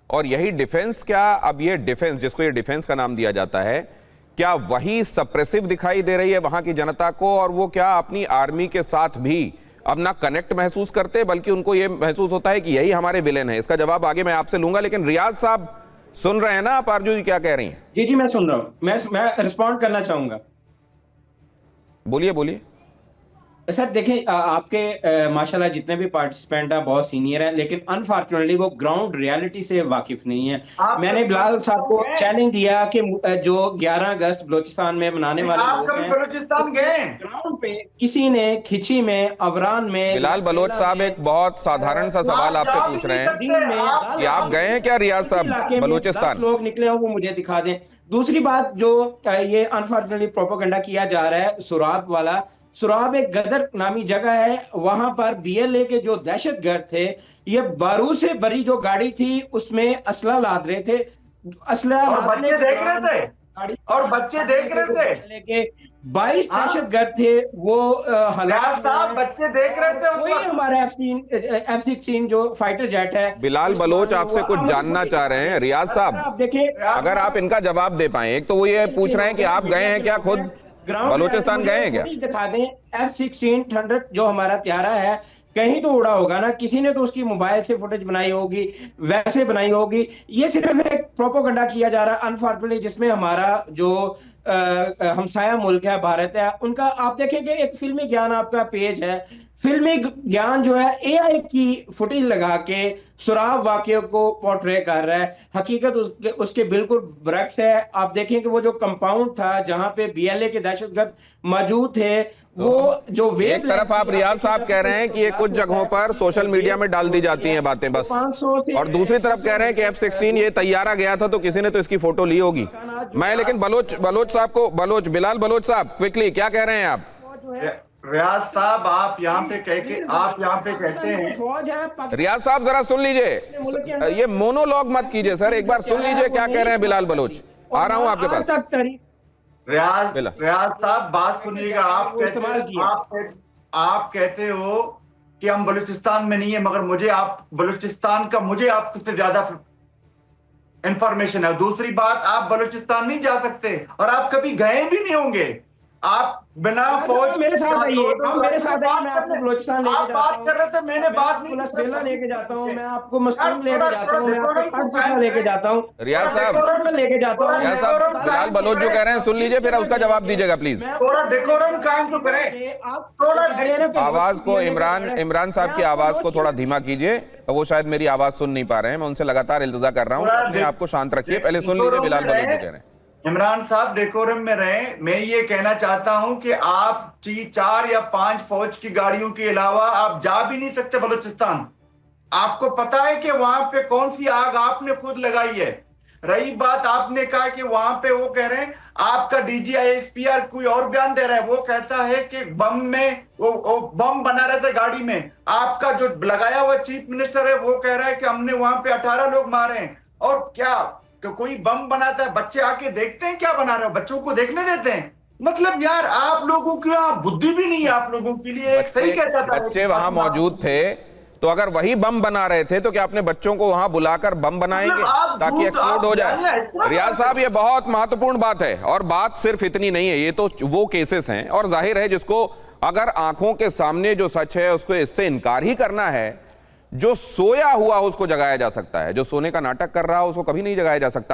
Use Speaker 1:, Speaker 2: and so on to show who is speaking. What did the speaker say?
Speaker 1: और यही डिफेंस, क्या अब ये डिफेंस, जिसको ये डिफेंस का नाम दिया जाता है, क्या वही सप्रेसिव दिखाई दे रही है वहां की जनता को? और वो क्या अपनी आर्मी के साथ भी अब ना कनेक्ट महसूस करते, बल्कि उनको ये महसूस होता है कि यही हमारे विलेन है? इसका जवाब आगे मैं आपसे लूंगा, लेकिन रियाज साहब सुन रहे हैं ना आप आरजू जी क्या कह रही हैं?
Speaker 2: जी जी मैं सुन रहा हूं। मैं रिस्पॉन्ड करना चाहूंगा।
Speaker 1: बोलिए बोलिए।
Speaker 2: सर देखिए, आपके माशाल्लाह जितने भी पार्टिसिपेंट हैं बहुत सीनियर हैं, लेकिन अनफॉर्चुनेटली वो ग्राउंड रियलिटी से वाकिफ नहीं है। मैंने बिलाल साहब को चैलेंज दिया कि जो 11 अगस्त बलूचिस्तान में मनाने वाले लोग हैं,
Speaker 3: बलूचिस्तान गए
Speaker 2: ग्राउंड पे किसी ने खिची में, अवरान में,
Speaker 1: बिलाल बलोच साहब एक बहुत साधारण सा सवाल आपसे पूछ रहे हैं कि आप गए हैं क्या रियाज साहब बलूचिस्तान?
Speaker 2: लोग निकले हो वो मुझे दिखा दें। दूसरी बात, जो ये अनफॉर्चुनेटली प्रोपेगेंडा किया जा रहा है सुराब वाला, सुराब एक गदर नामी जगह है, वहां पर बीएलए के जो दहशतगर्द थे, ये बारूद से भरी जो गाड़ी थी उसमें असला लाद रहे थे। असला लादने के
Speaker 3: देख रहे थे और बच्चे देख रहे थे।
Speaker 2: 22 दहशतगर्द थे वो हालात।
Speaker 3: बच्चे देख रहे थे।
Speaker 2: वही हमारा F-16 जो फाइटर जेट है।
Speaker 1: बिलाल बलोच आपसे कुछ जानना चाह रहे हैं रियाज साहब,
Speaker 2: आप देखिए,
Speaker 1: अगर आप इनका जवाब दे पाए। एक तो वो ये पूछ रहे हैं कि आप गए हैं क्या, खुद बलूचिस्तान गए हैं क्या?
Speaker 2: दिखा दें F-16 थंडर जो हमारा त्यारा है, कहीं तो उड़ा होगा ना, किसी ने तो उसकी मोबाइल से फुटेज बनाई होगी, वैसे बनाई होगी। ये सिर्फ एक प्रोपोगंडा किया जा रहा है अनफॉर्चुनेटली, जिसमें हमारा जो हमसाया मुल्क है भारत है, उनका आप देखेंगे एक फिल्मी ज्ञान आपका पेज है, फिल्मी ज्ञान जो है एआई की फुटेज लगा के सुराब वाकये को पोर्ट्रे कर रहा है। हकीकत उसके बिल्कुल बरक्स है। आप देखें कि वो जो कंपाउंड था जहां पे बीएलए के दहशतगर्द मौजूद थे, वो जो
Speaker 1: एक तरफ आप रियाज साहब कह रहे हैं कि ये कुछ जगहों पर सोशल मीडिया में डाल दी जाती हैं बातें बस, और दूसरी तरफ कह रहे हैं कि F-16 ये तैयारा गया था तो किसी ने तो इसकी फोटो ली होगी। मैं लेकिन बलोच साहब को, बिलाल बलोच साहब क्विकली क्या कह रहे हैं आप?
Speaker 3: रियाज साहब आप यहाँ पे कहते हैं,
Speaker 1: रियाज साहब जरा सुन लीजिए, ये मोनोलॉग मत कीजिए सर, एक बार सुन लीजिए क्या कह रहे हैं बिलाल बलोच। आ रहा हूं आपके पास।
Speaker 3: रियाज साहब बात सुनिएगा। आप कहते हो कि हम बलूचिस्तान में नहीं है, मगर मुझे आपसे ज्यादा इंफॉर्मेशन है। दूसरी बात, आप बलूचिस्तान नहीं जा सकते और आप कभी गए भी नहीं होंगे। आप बिना फौज
Speaker 2: मेरे साथ आइए, आप मेरे साथ आइए, मैं आपको बलूचिस्तान लेके जाता हूं।
Speaker 3: बात कर रहे थे, मैंने बात नहीं
Speaker 2: बेला लेके जाता हूं, मैं आपको मस्तूम लेके जाता हूं, मैं आपको लेके जाता हूं,
Speaker 1: रियाज साहब
Speaker 2: लेके जाता हूं।
Speaker 1: रियाज साहब बिलाल बलोच जो कह रहे हैं सुन लीजिए, फिर उसका जवाब दीजिएगा प्लीज।
Speaker 3: थोड़ा डेकोरम कायम तो करें।
Speaker 1: आवाज को इमरान साहब की आवाज को थोड़ा धीमा कीजिए, वो शायद मेरी आवाज सुन नहीं पा रहे हैं। मैं उनसे लगातार इल्तिजा कर रहा हूँ, अपने आप को शांत रखिए। पहले सुन लीजिए बिलाल बलोच जो कह रहे हैं।
Speaker 3: इमरान साहब डेकोरम में रहें। मैं ये कहना चाहता हूं कि आप 4 या 5 फौज की गाड़ियों के अलावा आप जा भी नहीं सकते बलूचिस्तान। आपको पता है कि वहां पे कौन सी आग आपने खुद लगाई है। रही बात, आपने कहा कि वहां पे वो कह रहे हैं, आपका DGISPR कोई और बयान दे रहा है, वो कहता है कि बम में वो बम बना रहे थे गाड़ी में। आपका जो लगाया हुआ चीफ मिनिस्टर है वो कह रहा है कि हमने वहां पे 18 लोग मारे हैं। और क्या तो कोई बम बनाता है, बच्चे आके देखते हैं क्या बना रहे हो, बच्चों को देखने देते हैं? मतलब यार, आप लोगों की बुद्धि भी नहीं है आप लोगों के लिए। सही कहता था,
Speaker 1: बच्चे वहां मौजूद थे, तो अगर वही बम बना रहे थे तो क्या अपने बच्चों को वहां बुलाकर बम बनाएंगे ताकि एक्सप्लोड हो जाए? रियाज साहब ये बहुत महत्वपूर्ण बात है, और बात सिर्फ इतनी नहीं है, ये तो वो केसेस हैं, और जाहिर है जिसको अगर आंखों के सामने जो सच है उसको इससे इनकार ही करना है। जो सोया हुआ उसको जगाया जा सकता है, जो सोने का नाटक कर रहा हो उसको कभी नहीं जगाया जा सकता।